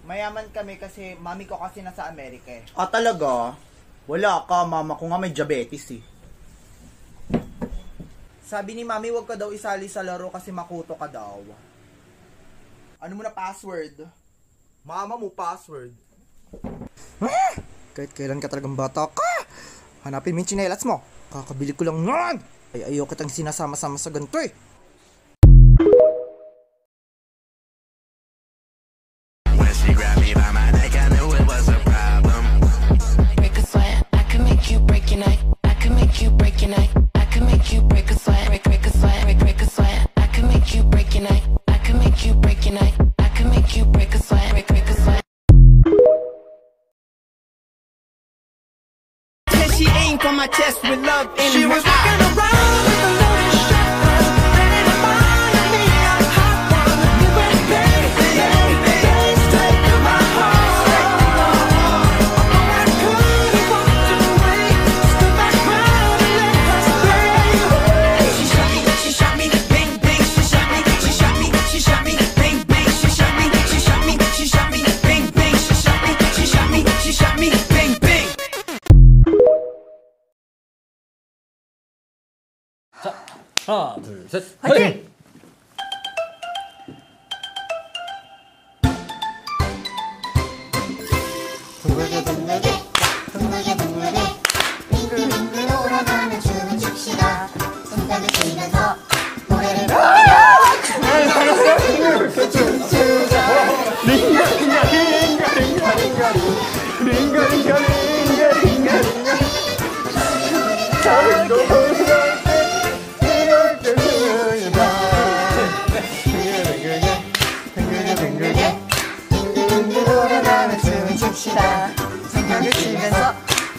Mayaman kami kasi mami ko kasi nasa Amerika eh. Ah, talaga? Wala ka, mama ko nga may diabetes eh. Sabi ni mami, wag ka daw isali sa laro kasi makuto ka daw. Ano mo na password? Mama mo password. Kahit kailan ka talagang bata ka, hanapin mo yung tsinelas mo. Kakabili ko lang nun. Ay ayaw kitang sinasama-sama sa ganito eh. She aimed for my chest with love in she her was walking around with a loaded shotgun, ready to fire me a hot one. You went bang, straight to my heart. Although I couldn't walk away, stood my ground and let her stay. She shot me, bang bang. She shot me, bang bang. She shot me, bang bang. She shot me, bang bang. 하나, 둘, 셋, 화이팅! 둥글게 빙글빙글 돌아가는 춤을 춥시다. 손뼉을 치면서 노래를 빙글빙글 돌아가는 춤을 춥시다. 손뼉을 치면서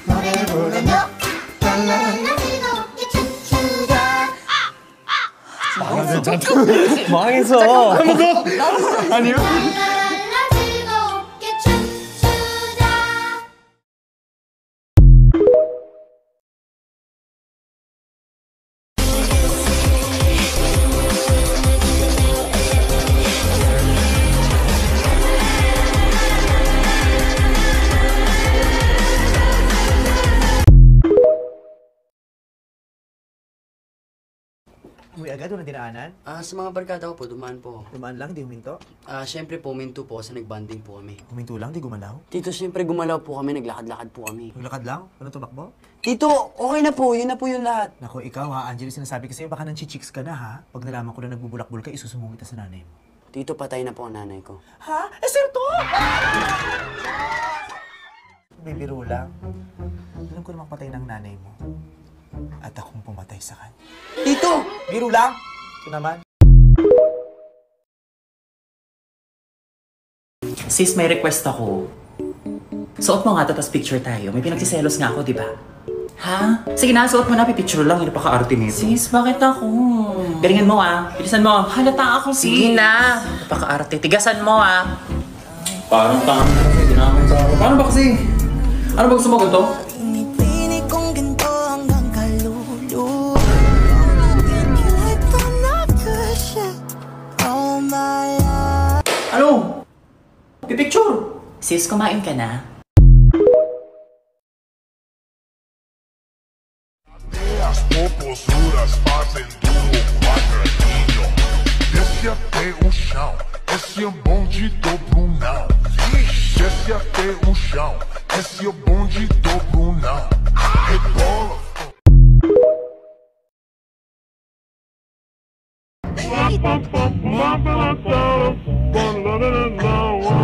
노래를 부르며 랄랄라 즐겁게 춤추자. 망했어. 한번 더. 아니요. 랄랄라 즐겁게 춤추자. Uy, agad mo na dinaanan? Sa mga barkada ko po, dumaan po. Dumaan lang, di huminto. Siyempre po, minto po kasi nagbanding po kami. Huminto lang, di gumalaw. Tito, siyempre gumalaw po kami, naglakad-lakad po kami. Maglakad lang? Ano tumakbo? Tito, okay na po, yun na po yung lahat. Naku, ikaw ha, Angelo, sinasabi kasi baka nanchichicks ka na ha. Pag nalaman ko na nagbubulakbul ka, isusumbong kita sa nanay mo. Tito, patay na po ang nanay ko. Ha? Sir to! Bibiro lang. Alam ko namang patay ng nanay mo. At akong pumatay sa kanya. Tito! Biro lang! Ito naman. Sis, may request ako. Suot mo nga ito, tapos picture tayo. May pinagsiselos nga ako, di ba? Ha? Sige na, suot mo na. Pipicture lang. Napaka-arte nito. Sis, bakit ako? Galingan mo ah. Bilisan mo. Halata ako, sis. Sige na. Napaka-arte. Tigasan mo ah. Parang tama. Hindi na sa ako. Paano ba kasi? Ano ba gusto mo ganito? Pinipili kong ganito hanggang kaluluwa. Ano? Pipicture. Sis, kumain ka na? As popozuras fazem duro quadradinho. Desce até o chão, esse é o bonde do Brunão. Desce até o chão, esse é o bonde do Brunão. Rebola.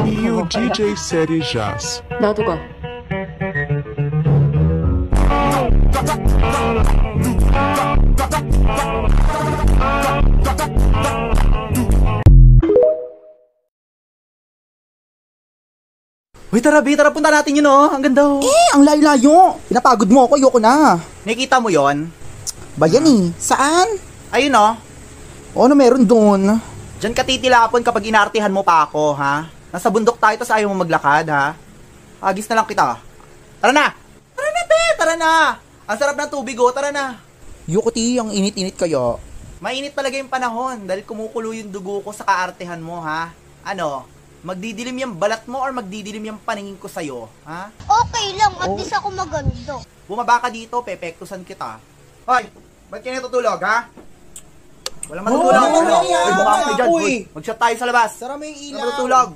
E o DJ Série Jazz. 나도 가. Uy, tara, B, tara, punta natin yun, oh. Ang ganda, oh. Ang layo-layo. Pinapagod mo ako, ayoko na. Nakikita mo yon? Ba yan eh? Saan? Ayun, oh. O ano meron doon? Diyan ka titilapon kapag inartihan mo pa ako, ha? Nasa bundok tayo, tas ayaw mo maglakad, ha? Agis na lang kita. Tara na! Tara na, be! Tara na! Ang sarap ng tubig, oh. Tara na! Yukuti, ang init-init kayo. Mainit talaga yung panahon dahil kumukulo yung dugo ko sa kaartehan mo, ha? Ano? Magdidilim yung balat mo or magdidilim yung paningin ko sa'yo? Ha? Okay lang, at least ako maganda. Bumaba ka dito, pepektusan kita. Hoy, ba't ka natutulog, ha? Walang matutulog. Hoy, mukha kayo dyan. Hoy, mag-shot tayo sa labas. Sara mo yung ilaw. Ano matutulog?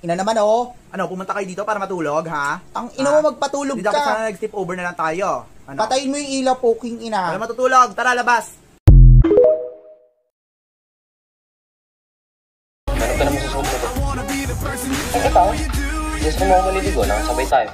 Ina naman, oh. Ano, pumunta kayo dito para matulog, ha? Ang ina mo magpatulog Dito ka. Sana ka. nag-step over na lang tayo. Ano? Patayin mo yung ilaw, poking ina. Walang matutulog. Tara, labas. Meron ka naman susunod. Ikaw? Gusto mo ako maliligo? Nakasabay tayo.